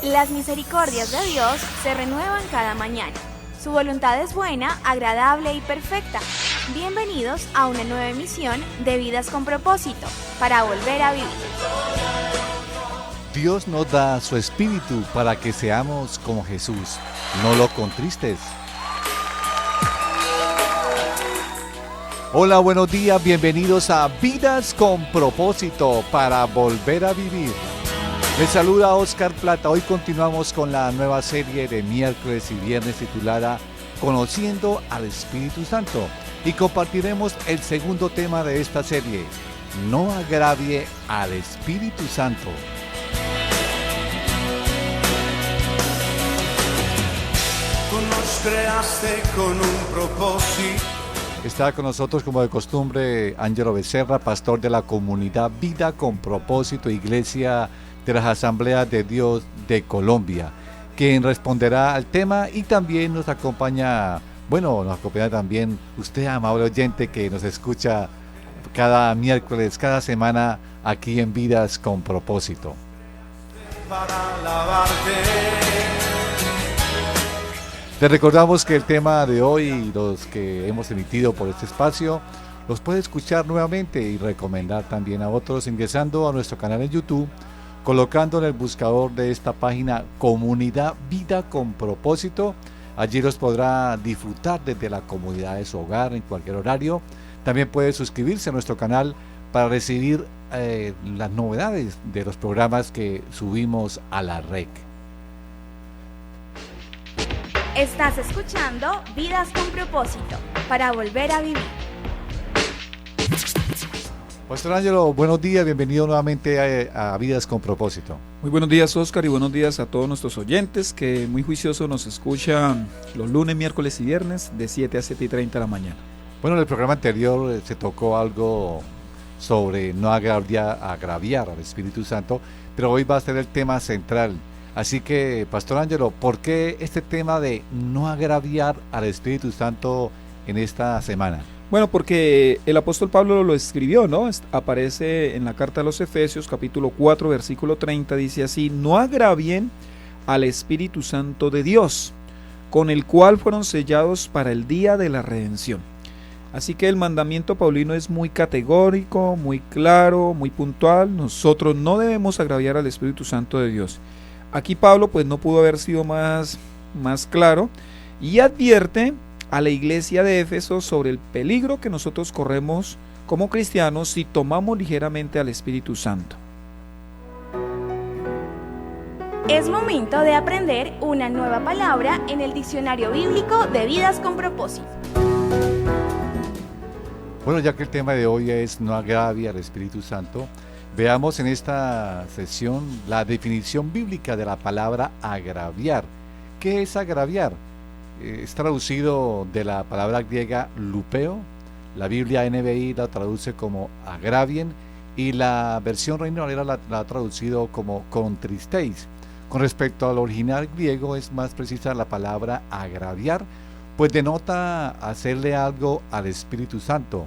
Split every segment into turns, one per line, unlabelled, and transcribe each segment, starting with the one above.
Las misericordias de Dios se renuevan cada mañana. Su voluntad es buena, agradable y perfecta. Bienvenidos a una nueva emisión de Vidas con Propósito, para volver a vivir.
Dios nos da su espíritu para que seamos como Jesús. No lo contristes. Hola, buenos días, bienvenidos a Vidas con Propósito, para volver a vivir. Les saluda Oscar Plata. Hoy continuamos con la nueva serie de miércoles y viernes titulada Conociendo al Espíritu Santo, y compartiremos el segundo tema de esta serie: no agravie al Espíritu Santo.
Tú nos creaste con un propósito.
Está con nosotros, como de costumbre, Ángelo Becerra, pastor de la comunidad Vida con Propósito, Iglesia de las Asambleas de Dios de Colombia, quien responderá al tema, y también nos acompaña también usted, amable oyente, que nos escucha cada miércoles, cada semana, aquí en Vidas con Propósito.
Para alabarte.
Les recordamos que el tema de hoy y los que hemos emitido por este espacio los puede escuchar nuevamente y recomendar también a otros ingresando a nuestro canal en YouTube, colocando en el buscador de esta página Comunidad Vida con Propósito. Allí los podrá disfrutar desde la comodidad de su hogar en cualquier horario. También puede suscribirse a nuestro canal para recibir las novedades de los programas que subimos a la red.
Estás escuchando Vidas con Propósito, para volver a vivir.
Pastor Ángelo, buenos días, bienvenido nuevamente a Vidas con Propósito.
Muy buenos días, Oscar, y buenos días a todos nuestros oyentes que muy juiciosos nos escuchan los lunes, miércoles y viernes de 7 a 7:30 de la mañana.
Bueno, en el programa anterior se tocó algo sobre no agraviar al Espíritu Santo, pero hoy va a ser el tema central. Así que, Pastor Ángelo, ¿por qué este tema de no agraviar al Espíritu Santo en esta semana?
Bueno, porque el apóstol Pablo lo escribió, ¿no? Aparece en la carta a los Efesios, capítulo 4, versículo 30, dice así: no agravien al Espíritu Santo de Dios, con el cual fueron sellados para el día de la redención. Así que el mandamiento paulino es muy categórico, muy claro, muy puntual. Nosotros no debemos agraviar al Espíritu Santo de Dios. Aquí Pablo pues no pudo haber sido más claro, y advierte a la iglesia de Éfeso sobre el peligro que nosotros corremos como cristianos si tomamos ligeramente al Espíritu Santo.
Es momento de aprender una nueva palabra en el diccionario bíblico de Vidas con Propósito.
Bueno, ya que el tema de hoy es no agravie al Espíritu Santo, veamos en esta sesión la definición bíblica de la palabra agraviar. ¿Qué es agraviar? Es traducido de la palabra griega lupeo. La Biblia NBI la traduce como agravien, y la versión Reina Valera la ha traducido como contristéis. Con respecto al original griego, es más precisa la palabra agraviar, pues denota hacerle algo al Espíritu Santo,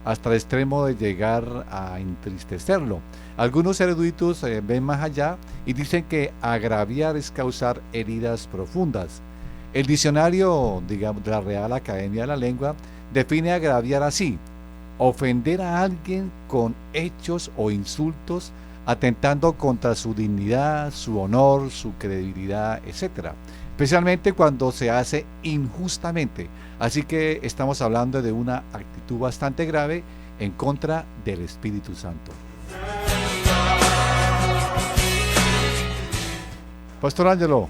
hasta el extremo de llegar a entristecerlo. Algunos eruditos ven más allá y dicen que agraviar es causar heridas profundas. El diccionario, de la Real Academia de la Lengua, define agraviar así: ofender a alguien con hechos o insultos, atentando contra su dignidad, su honor, su credibilidad, etc. Especialmente cuando se hace injustamente. Así que estamos hablando de una actitud bastante grave en contra del Espíritu Santo. Pastor Ángelo,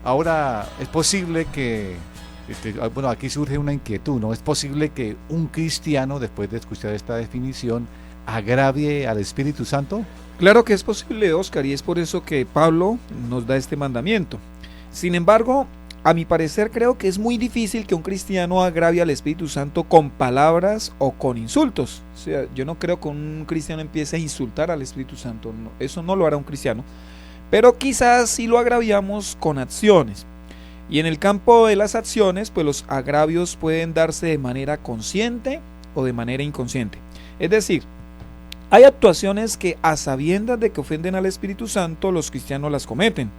ahora es posible aquí surge una inquietud, ¿no? ¿Es posible que un cristiano, después de escuchar esta definición, agravie al Espíritu Santo?
Claro que es posible, Oscar, y es por eso que Pablo nos da este mandamiento. Sin embargo, a mi parecer, creo que es muy difícil que un cristiano agravie al Espíritu Santo con palabras o con insultos. O sea, yo no creo que un cristiano empiece a insultar al Espíritu Santo. No, eso no lo hará un cristiano. Pero quizás sí lo agraviamos con acciones. Y en el campo de las acciones, pues los agravios pueden darse de manera consciente o de manera inconsciente. Es decir, Hay actuaciones que a sabiendas de que ofenden al Espíritu Santo, los cristianos las cometen.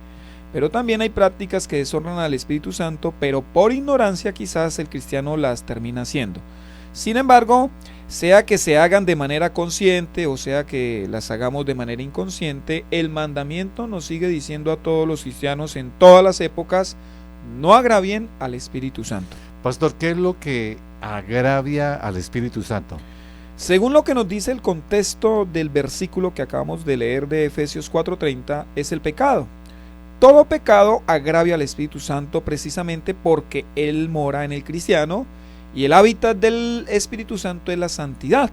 Pero también hay prácticas que deshonran al Espíritu Santo, pero por ignorancia quizás el cristiano las termina haciendo. Sin embargo, sea que se hagan de manera consciente o sea que las hagamos de manera inconsciente, el mandamiento nos sigue diciendo a todos los cristianos en todas las épocas: no agravien al Espíritu Santo.
Pastor, ¿qué es lo que agravia al Espíritu Santo?
Según lo que nos dice el contexto del versículo que acabamos de leer de Efesios 4:30, es el pecado. Todo pecado agravia al Espíritu Santo precisamente porque Él mora en el cristiano y el hábitat del Espíritu Santo es la santidad.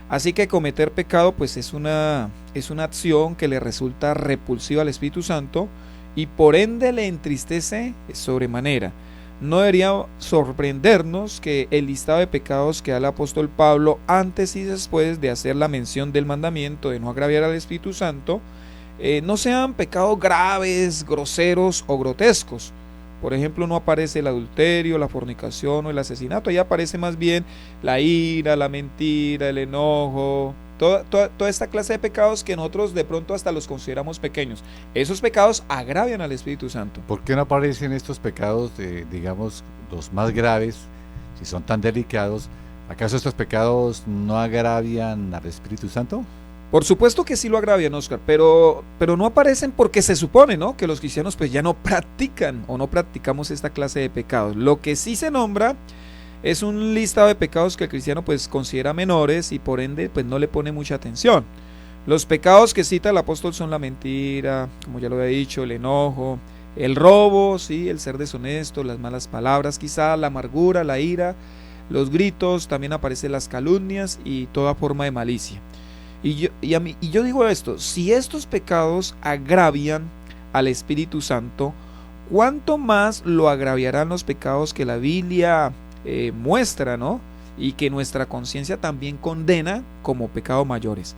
Así que cometer pecado pues es una acción que le resulta repulsiva al Espíritu Santo y por ende le entristece sobremanera. No debería sorprendernos que el listado de pecados que da el apóstol Pablo antes y después de hacer la mención del mandamiento de no agraviar al Espíritu Santo no sean pecados graves, groseros o grotescos. Por ejemplo, no aparece el adulterio, la fornicación o el asesinato. Ahí aparece más bien la ira, la mentira, el enojo, toda esta clase de pecados que nosotros de pronto hasta los consideramos pequeños. Esos pecados agravian al Espíritu Santo.
¿Por qué no aparecen estos pecados, digamos, los más graves, si son tan delicados? ¿Acaso estos pecados no agravian al Espíritu Santo?
Por supuesto que sí lo agravian, Oscar, pero no aparecen porque se supone, ¿no?, que los cristianos pues ya no practican o no practicamos esta clase de pecados. Lo que sí se nombra es un listado de pecados que el cristiano pues considera menores y por ende pues no le pone mucha atención. Los pecados que cita el apóstol son la mentira, como ya lo había dicho, el enojo, el robo, sí, el ser deshonesto, las malas palabras, quizá la amargura, la ira, los gritos, también aparecen las calumnias y toda forma de malicia. Y yo digo esto: si estos pecados agravian al Espíritu Santo, ¿cuánto más lo agraviarán los pecados que la Biblia muestra, ¿no?, y que nuestra conciencia también condena como pecados mayores?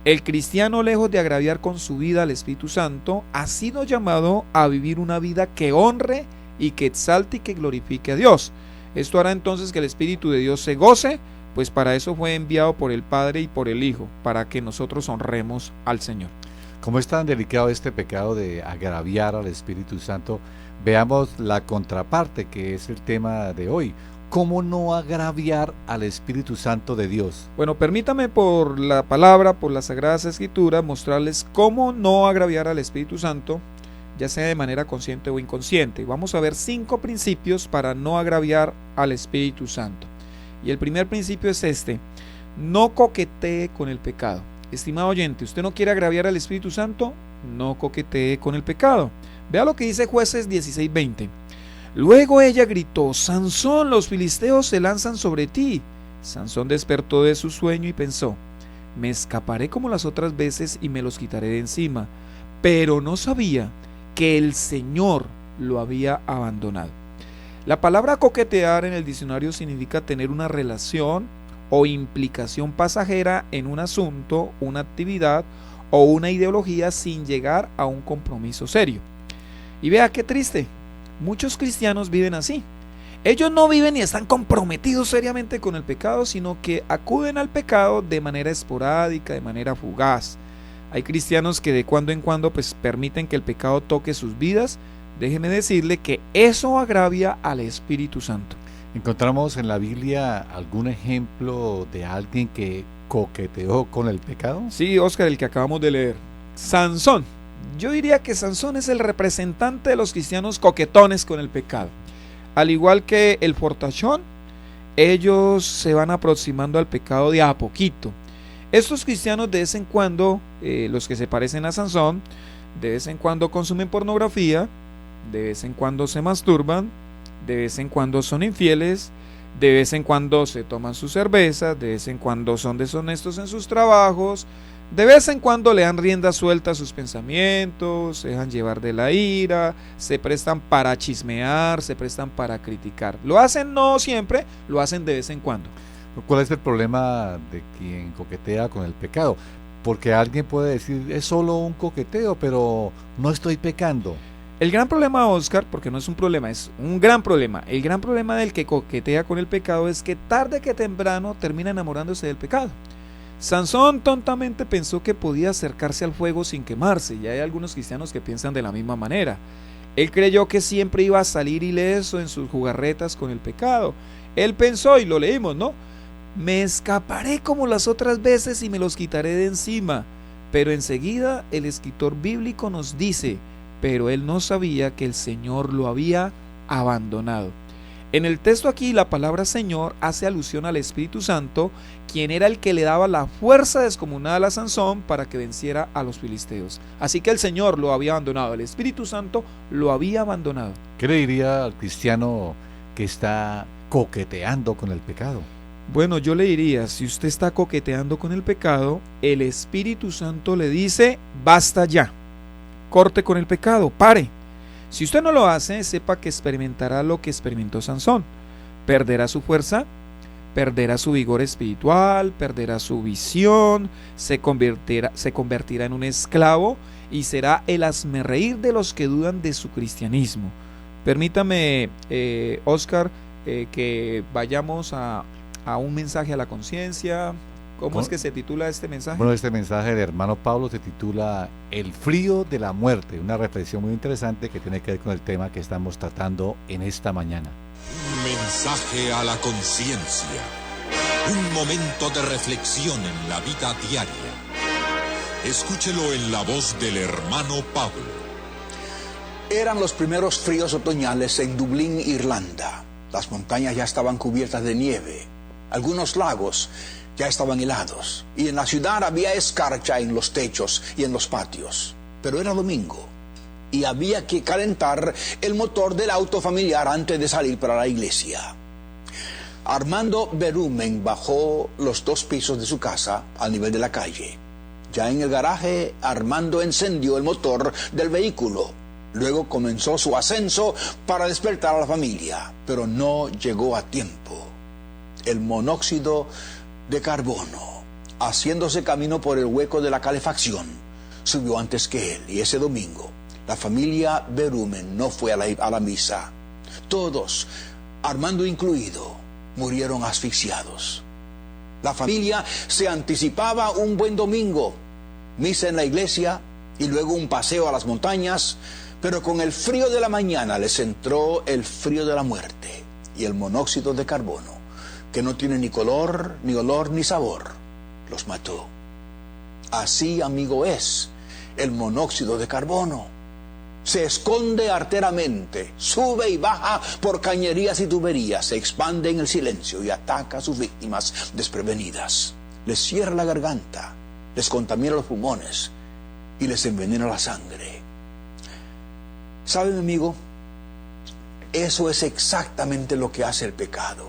El cristiano, lejos de agraviar con su vida al Espíritu Santo, ha sido llamado a vivir una vida que honre y que exalte y que glorifique a Dios. Esto hará entonces que el Espíritu de Dios se goce, pues para eso fue enviado por el Padre y por el Hijo, para que nosotros honremos al Señor.
Como es tan delicado este pecado de agraviar al Espíritu Santo, veamos la contraparte, que es el tema de hoy. ¿Cómo no agraviar al Espíritu Santo de Dios?
Bueno, permítame por la palabra, por las Sagradas Escrituras, mostrarles cómo no agraviar al Espíritu Santo, ya sea de manera consciente o inconsciente. Vamos a ver 5 principios para no agraviar al Espíritu Santo. Y el primer principio es este: no coquetee con el pecado. Estimado oyente, ¿usted no quiere agraviar al Espíritu Santo? No coquetee con el pecado. Vea lo que dice Jueces 16:20. Luego ella gritó: Sansón, los filisteos se lanzan sobre ti. Sansón despertó de su sueño y pensó: me escaparé como las otras veces y me los quitaré de encima. Pero no sabía que el Señor lo había abandonado. La palabra coquetear en el diccionario significa tener una relación o implicación pasajera en un asunto, una actividad o una ideología sin llegar a un compromiso serio. Y vea qué triste, muchos cristianos viven así. Ellos no viven y están comprometidos seriamente con el pecado, sino que acuden al pecado de manera esporádica, de manera fugaz. Hay cristianos que de cuando en cuando pues permiten que el pecado toque sus vidas. Déjeme decirle que eso agravia al Espíritu Santo.
¿Encontramos en la Biblia algún ejemplo de alguien que coqueteó con el pecado?
Sí, Oscar, el que acabamos de leer. Sansón. Yo diría que Sansón es el representante de los cristianos coquetones con el pecado. Al igual que el fortachón, ellos se van aproximando al pecado de a poquito. Estos cristianos de vez en cuando, los que se parecen a Sansón, de vez en cuando consumen pornografía, de vez en cuando se masturban, de vez en cuando son infieles, de vez en cuando se toman sus cervezas, de vez en cuando son deshonestos en sus trabajos, de vez en cuando le dan rienda suelta a sus pensamientos, se dejan llevar de la ira, se prestan para chismear, se prestan para criticar. Lo hacen no siempre, lo hacen de vez en cuando.
¿Cuál es el problema de quien coquetea con el pecado? Porque alguien puede decir, es solo un coqueteo, pero no estoy pecando.
El gran problema, Oscar, porque no es un problema, es un gran problema. El gran problema del que coquetea con el pecado es que tarde que temprano termina enamorándose del pecado. Sansón tontamente pensó que podía acercarse al fuego sin quemarse, y hay algunos cristianos que piensan de la misma manera. Él creyó que siempre iba a salir ileso en sus jugarretas con el pecado. Él pensó, y lo leímos, ¿no? Me escaparé como las otras veces y me los quitaré de encima. Pero enseguida el escritor bíblico nos dice, pero él no sabía que el Señor lo había abandonado. En el texto aquí la palabra Señor hace alusión al Espíritu Santo, quien era el que le daba la fuerza descomunal a Sansón para que venciera a los filisteos. Así que el Señor lo había abandonado, el Espíritu Santo lo había abandonado.
¿Qué le diría al cristiano que está coqueteando con el pecado?
Bueno, yo le diría, si usted está coqueteando con el pecado, el Espíritu Santo le dice, basta ya, corte con el pecado, pare. Si usted no lo hace, sepa que experimentará lo que experimentó Sansón. Perderá su fuerza, perderá su vigor espiritual, perderá su visión, se convertirá en un esclavo y será el hazmerreír de los que dudan de su cristianismo. Permítame, Oscar, que vayamos a un mensaje a la conciencia. ¿Cómo es que se titula este mensaje?
Bueno, este mensaje del hermano Pablo se titula El frío de la muerte, una reflexión muy interesante que tiene que ver con el tema que estamos tratando en esta mañana.
Un mensaje a la conciencia, un momento de reflexión en la vida diaria. Escúchelo en la voz del hermano Pablo.
Eran los primeros fríos otoñales en Dublín, Irlanda. Las montañas ya estaban cubiertas de nieve. Algunos lagos ya estaban helados, y en la ciudad había escarcha en los techos y en los patios. Pero era domingo, y había que calentar el motor del auto familiar antes de salir para la iglesia. Armando Berumen bajó los 2 pisos de su casa al nivel de la calle. Ya en el garaje, Armando encendió el motor del vehículo. Luego comenzó su ascenso para despertar a la familia, pero no llegó a tiempo. El monóxido de carbono, haciéndose camino por el hueco de la calefacción, subió antes que él, y ese domingo la familia Berumen no fue a la misa. Todos, Armando incluido, murieron asfixiados. La familia se anticipaba un buen domingo, misa en la iglesia y luego un paseo a las montañas, pero con el frío de la mañana les entró el frío de la muerte y el monóxido de carbono, que no tiene ni color, ni olor, ni sabor, los mató. Así, amigo, es el monóxido de carbono. Se esconde arteramente, sube y baja por cañerías y tuberías, se expande en el silencio y ataca a sus víctimas desprevenidas. Les cierra la garganta, les contamina los pulmones y les envenena la sangre. ¿Sabe, mi amigo? Eso es exactamente lo que hace el pecado.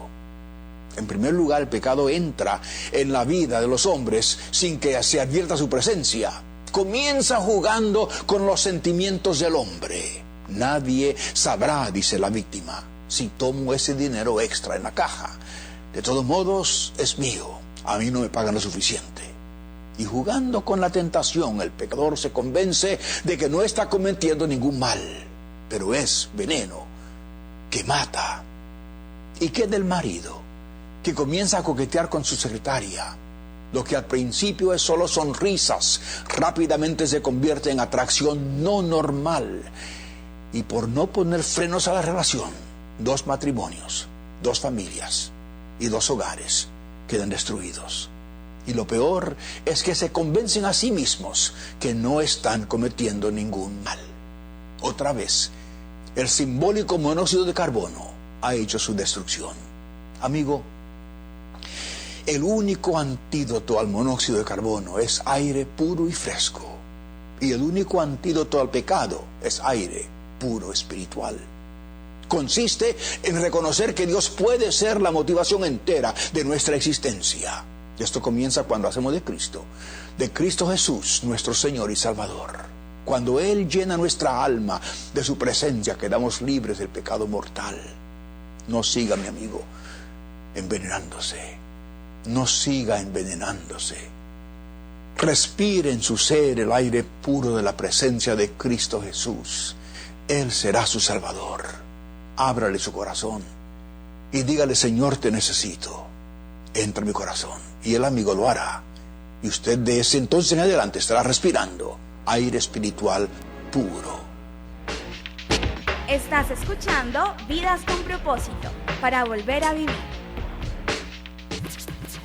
En primer lugar, el pecado entra en la vida de los hombres sin que se advierta su presencia. Comienza jugando con los sentimientos del hombre. Nadie sabrá, dice la víctima, si tomo ese dinero extra en la caja. De todos modos, es mío. A mí no me pagan lo suficiente. Y jugando con la tentación, el pecador se convence de que no está cometiendo ningún mal, pero es veneno que mata. ¿Y qué del marido, que comienza a coquetear con su secretaria? Lo que al principio es solo sonrisas, rápidamente se convierte en atracción no normal. Y por no poner frenos a la relación, 2 matrimonios, 2 familias y 2 hogares quedan destruidos. Y lo peor es que se convencen a sí mismos que no están cometiendo ningún mal. Otra vez, el simbólico monóxido de carbono ha hecho su destrucción. Amigo, el único antídoto al monóxido de carbono es aire puro y fresco. Y el único antídoto al pecado es aire puro espiritual. Consiste en reconocer que Dios puede ser la motivación entera de nuestra existencia. Y esto comienza cuando hacemos de Cristo Jesús, nuestro Señor y Salvador. Cuando Él llena nuestra alma de su presencia, quedamos libres del pecado mortal. No siga, mi amigo, envenenándose. No siga envenenándose. Respire en su ser el aire puro de la presencia de Cristo Jesús. Él será su Salvador. Ábrale su corazón y dígale: Señor, te necesito. Entra en mi corazón. Y el amigo lo hará Y usted de ese entonces en adelante estará respirando aire espiritual puro.
Estás escuchando Vidas con Propósito, para volver a vivir.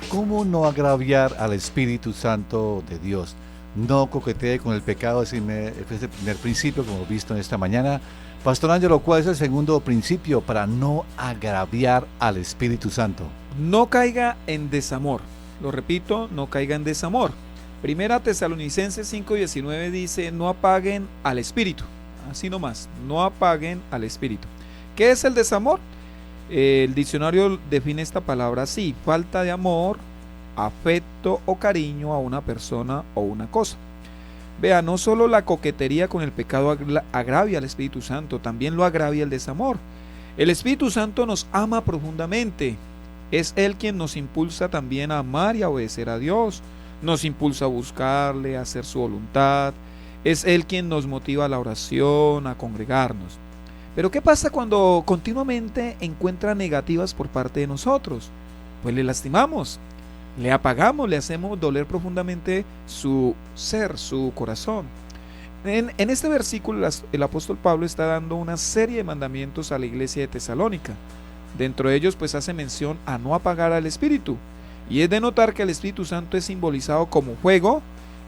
¿Cómo no agraviar al Espíritu Santo de Dios? No coquetee con el pecado, ese es el primer principio, como hemos visto en esta mañana. Pastor Ángelo, ¿cuál es el segundo principio para no agraviar al Espíritu Santo?
No caiga en desamor. Lo repito, no caiga en desamor. Primera Tesalonicenses 5:19 dice, no apaguen al Espíritu. Así nomás, no apaguen al Espíritu. ¿Qué es el desamor? El diccionario define esta palabra así: falta de amor, afecto o cariño a una persona o una cosa. Vea, no solo la coquetería con el pecado agravia al Espíritu Santo, también lo agravia el desamor. El Espíritu Santo nos ama profundamente. Es Él quien nos impulsa también a amar y a obedecer a Dios. Nos impulsa a buscarle, a hacer su voluntad. Es Él quien nos motiva a la oración, a congregarnos. Pero ¿qué pasa cuando continuamente encuentra negativas por parte de nosotros? Pues le lastimamos, le apagamos, le hacemos doler profundamente su ser, su corazón. En este versículo el apóstol Pablo está dando una serie de mandamientos a la iglesia de Tesalónica. Dentro de ellos pues hace mención a no apagar al Espíritu. Y es de notar que el Espíritu Santo es simbolizado como fuego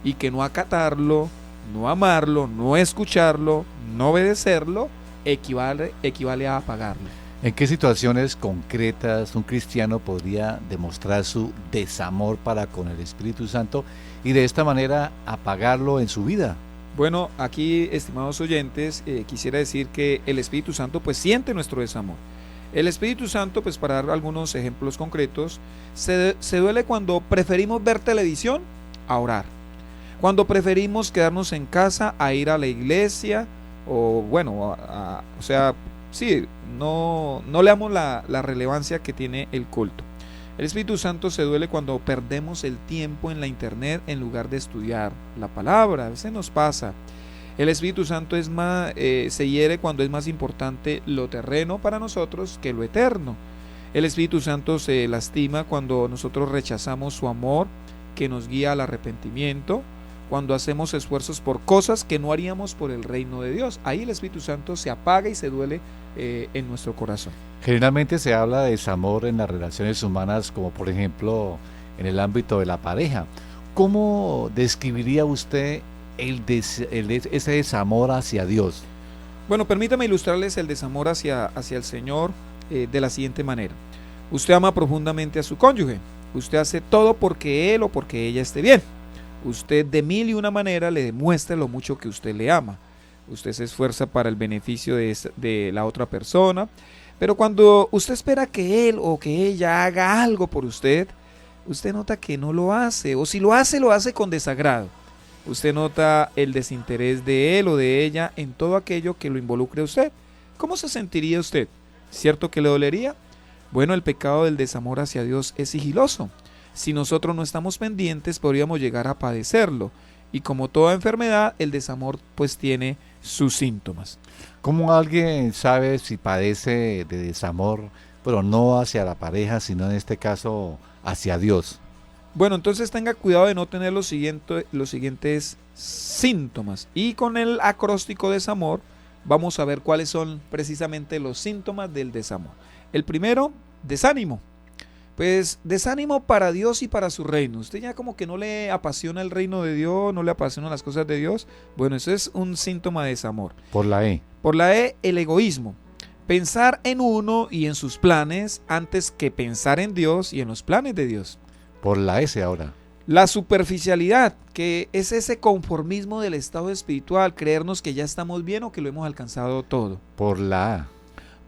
y que no acatarlo, no amarlo, no escucharlo, no obedecerlo, equivale a apagarlo.
¿En qué situaciones concretas un cristiano podría demostrar su desamor para con el Espíritu Santo y de esta manera apagarlo en su vida?
Bueno, aquí, estimados oyentes, quisiera decir que el Espíritu Santo pues siente nuestro desamor. El Espíritu Santo, pues para dar algunos ejemplos concretos, se duele cuando preferimos ver televisión a orar, cuando preferimos quedarnos en casa a ir a la iglesia, o bueno, no le damos la relevancia que tiene el culto. El Espíritu Santo se duele cuando perdemos el tiempo en la internet en lugar de estudiar la palabra. A veces nos pasa. El Espíritu Santo se hiere cuando es más importante lo terreno para nosotros que lo eterno. El Espíritu Santo se lastima cuando nosotros rechazamos su amor que nos guía al arrepentimiento, cuando hacemos esfuerzos por cosas que no haríamos por el reino de Dios. Ahí el Espíritu Santo se apaga y se duele en nuestro corazón.
Generalmente se habla de desamor en las relaciones humanas, como por ejemplo en el ámbito de la pareja. ¿Cómo describiría usted ese desamor hacia Dios?
Bueno, permítame ilustrarles el desamor hacia el Señor de la siguiente manera. Usted ama profundamente a su cónyuge. Usted hace todo porque él o porque ella esté bien. Usted de mil y una manera le demuestra lo mucho que usted le ama. Usted se esfuerza para el beneficio de la otra persona, pero cuando usted espera que él o que ella haga algo por usted, usted nota que no lo hace, o si lo hace con desagrado. Usted nota el desinterés de él o de ella en todo aquello que lo involucre a usted. ¿Cómo se sentiría usted? ¿Cierto que le dolería? Bueno, el pecado del desamor hacia Dios es sigiloso. Si nosotros no estamos pendientes, podríamos llegar a padecerlo. Y como toda enfermedad, el desamor pues tiene sus síntomas.
¿Cómo alguien sabe si padece de desamor, pero no hacia la pareja, sino en este caso hacia Dios?
Bueno, entonces tenga cuidado de no tener los siguientes síntomas. Y con el acróstico desamor vamos a ver cuáles son precisamente los síntomas del desamor. El primero, desánimo. Pues desánimo para Dios y para su reino. Usted ya como que no le apasiona el reino de Dios, no le apasionan las cosas de Dios. Bueno, eso es un síntoma de desamor.
Por la E.
Por la E, el egoísmo. Pensar en uno y en sus planes antes que pensar en Dios y en los planes de Dios.
Por la S ahora.
La superficialidad, que es ese conformismo del estado espiritual, creernos que ya estamos bien o que lo hemos alcanzado todo.
Por la A.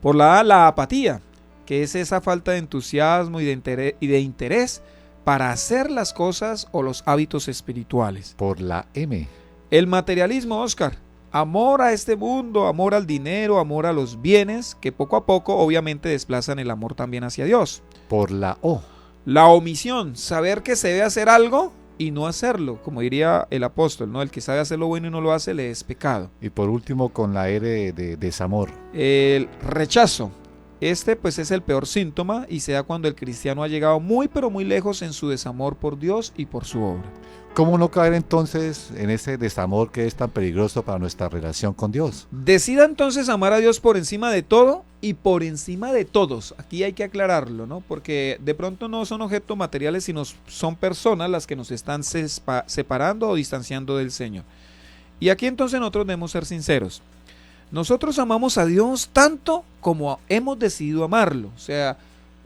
Por la A, la apatía, que es esa falta de entusiasmo y de interés para hacer las cosas o los hábitos espirituales.
Por la M.
El materialismo, Oscar. Amor a este mundo, amor al dinero, amor a los bienes, que poco a poco obviamente desplazan el amor también hacia Dios.
Por la O.
La omisión, saber que se debe hacer algo y no hacerlo, como diría el apóstol, ¿no? El que sabe hacer lo bueno y no lo hace, le es pecado.
Y por último con la R de desamor.
El rechazo, Este pues es el peor síntoma y se da cuando el cristiano ha llegado muy pero muy lejos en su desamor por Dios y por su obra.
¿Cómo no caer entonces en ese desamor que es tan peligroso para nuestra relación con Dios?
Decida entonces amar a Dios por encima de todo y por encima de todos. Aquí hay que aclararlo, ¿no? Porque de pronto no son objetos materiales, sino son personas las que nos están separando o distanciando del Señor. Y aquí entonces nosotros debemos ser sinceros. Nosotros amamos a Dios tanto como hemos decidido amarlo. O sea,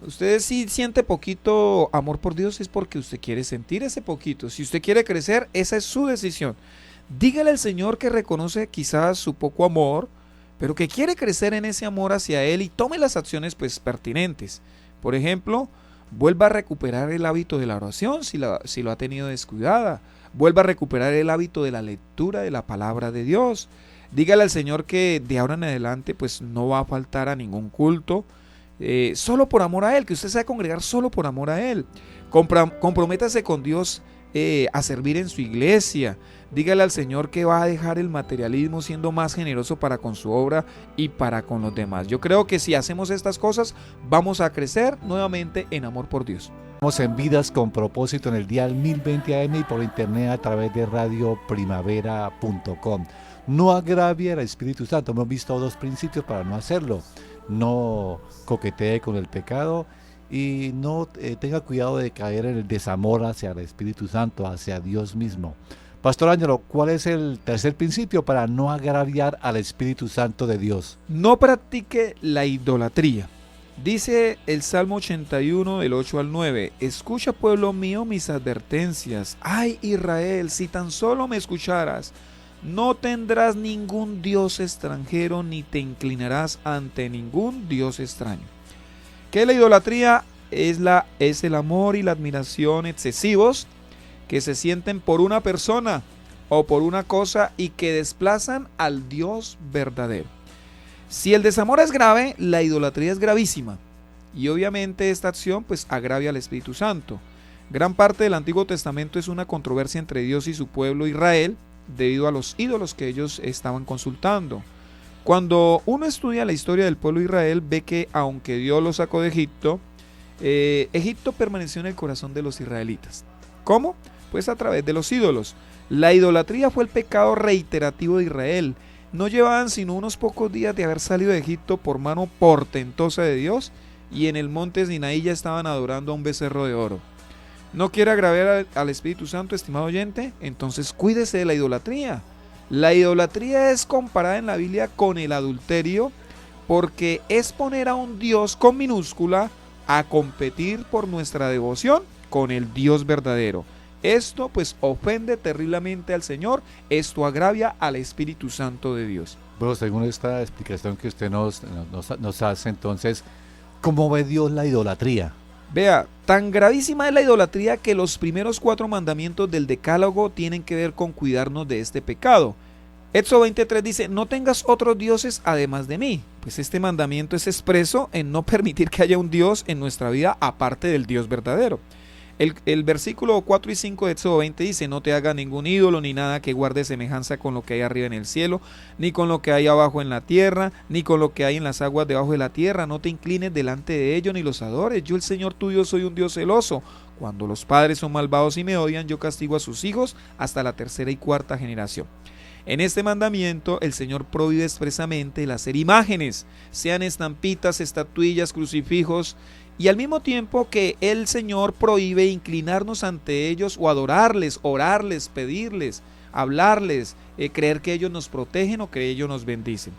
usted si siente poquito amor por Dios es porque usted quiere sentir ese poquito. Si usted quiere crecer, esa es su decisión. Dígale al Señor que reconoce quizás su poco amor, pero que quiere crecer en ese amor hacia Él y tome las acciones pues pertinentes. Por ejemplo, vuelva a recuperar el hábito de la oración si lo ha tenido descuidada. Vuelva a recuperar el hábito de la lectura de la palabra de Dios. Dígale al Señor que de ahora en adelante pues no va a faltar a ningún culto, solo por amor a Él, que usted se va a congregar solo por amor a Él. Comprométase con Dios a servir en su iglesia. Dígale al Señor que va a dejar el materialismo siendo más generoso para con su obra y para con los demás. Yo creo que si hacemos estas cosas vamos a crecer nuevamente en amor por Dios.
Estamos en Vidas con Propósito en el dial 1020 AM y por internet a través de radioprimavera.com. No agravie al Espíritu Santo. Hemos visto dos principios para no hacerlo. No coquetee con el pecado y no tenga cuidado de caer en el desamor hacia el Espíritu Santo, hacia Dios mismo. Pastor Ángelo, ¿cuál es el tercer principio para no agraviar al Espíritu Santo de Dios?
No practique la idolatría. Dice el Salmo 81 del 8 al 9, escucha pueblo mío mis advertencias. Ay Israel, si tan solo me escucharas. No tendrás ningún dios extranjero ni te inclinarás ante ningún dios extraño. ¿Qué es la idolatría? Es el amor y la admiración excesivos que se sienten por una persona o por una cosa y que desplazan al Dios verdadero. Si el desamor es grave, la idolatría es gravísima. Y obviamente esta acción pues agravia al Espíritu Santo. Gran parte del Antiguo Testamento es una controversia entre Dios y su pueblo Israel, debido a los ídolos que ellos estaban consultando. Cuando uno estudia la historia del pueblo de Israel, ve que aunque Dios los sacó de Egipto, Egipto permaneció en el corazón de los israelitas. ¿Cómo? Pues a través de los ídolos. La idolatría fue el pecado reiterativo de Israel. No llevaban sino unos pocos días de haber salido de Egipto por mano portentosa de Dios y en el monte Sinaí ya estaban adorando a un becerro de oro. ¿No quiere agraviar al Espíritu Santo, estimado oyente? Entonces cuídese de la idolatría. La idolatría es comparada en la Biblia con el adulterio porque es poner a un Dios con minúscula a competir por nuestra devoción con el Dios verdadero. Esto pues ofende terriblemente al Señor, esto agravia al Espíritu Santo de Dios.
Bueno, según esta explicación que usted nos hace, entonces, ¿cómo ve Dios la idolatría?
Vea, tan gravísima es la idolatría que los primeros 4 mandamientos del Decálogo tienen que ver con cuidarnos de este pecado. Éxodo 23 dice, no tengas otros dioses además de mí. Pues este mandamiento es expreso en no permitir que haya un Dios en nuestra vida aparte del Dios verdadero. El versículo 4 y 5 de Éxodo 20 dice, no te haga ningún ídolo ni nada que guarde semejanza con lo que hay arriba en el cielo, ni con lo que hay abajo en la tierra, ni con lo que hay en las aguas debajo de la tierra. No te inclines delante de ellos ni los adores. Yo el Señor tu Dios soy un Dios celoso. Cuando los padres son malvados y me odian, yo castigo a sus hijos hasta la 3ª y 4ª generación. En este mandamiento el Señor prohíbe expresamente el hacer imágenes, sean estampitas, estatuillas, crucifijos, y al mismo tiempo que el Señor prohíbe inclinarnos ante ellos o adorarles, orarles, pedirles, hablarles, creer que ellos nos protegen o que ellos nos bendicen.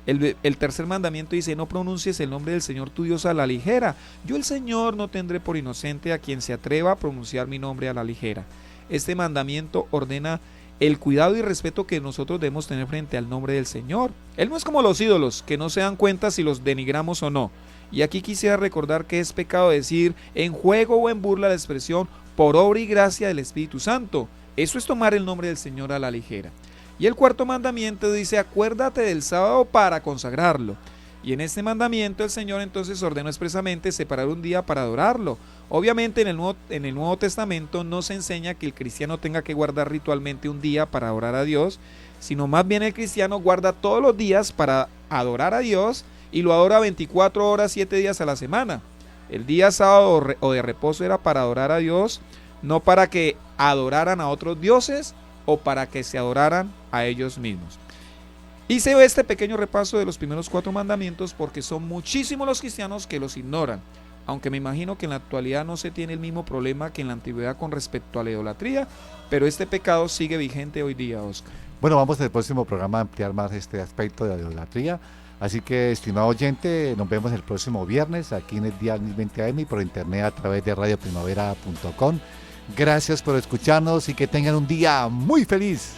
El tercer mandamiento dice, no pronuncies el nombre del Señor tu Dios a la ligera. Yo el Señor no tendré por inocente a quien se atreva a pronunciar mi nombre a la ligera. Este mandamiento ordena el cuidado y respeto que nosotros debemos tener frente al nombre del Señor. Él no es como los ídolos, que no se dan cuenta si los denigramos o no. Y aquí quisiera recordar que es pecado decir en juego o en burla la expresión por obra y gracia del Espíritu Santo. Eso es tomar el nombre del Señor a la ligera. Y el 4º mandamiento dice, acuérdate del sábado para consagrarlo. Y en este mandamiento el Señor entonces ordenó expresamente separar un día para adorarlo. Obviamente en el Nuevo Testamento no se enseña que el cristiano tenga que guardar ritualmente un día para adorar a Dios, sino más bien el cristiano guarda todos los días para adorar a Dios y lo adora 24 horas, 7 días a la semana. El día sábado o de reposo era para adorar a Dios, no para que adoraran a otros dioses o para que se adoraran a ellos mismos. Hice este pequeño repaso de los primeros 4 mandamientos porque son muchísimos los cristianos que los ignoran, aunque me imagino que en la actualidad no se tiene el mismo problema que en la antigüedad con respecto a la idolatría, pero este pecado sigue vigente hoy día, Oscar.
Bueno, vamos en el próximo programa a ampliar más este aspecto de la idolatría. Así que, estimado oyente, nos vemos el próximo viernes aquí en el Dial 1020 AM y por internet a través de radioprimavera.com. Gracias por escucharnos y que tengan un día muy feliz.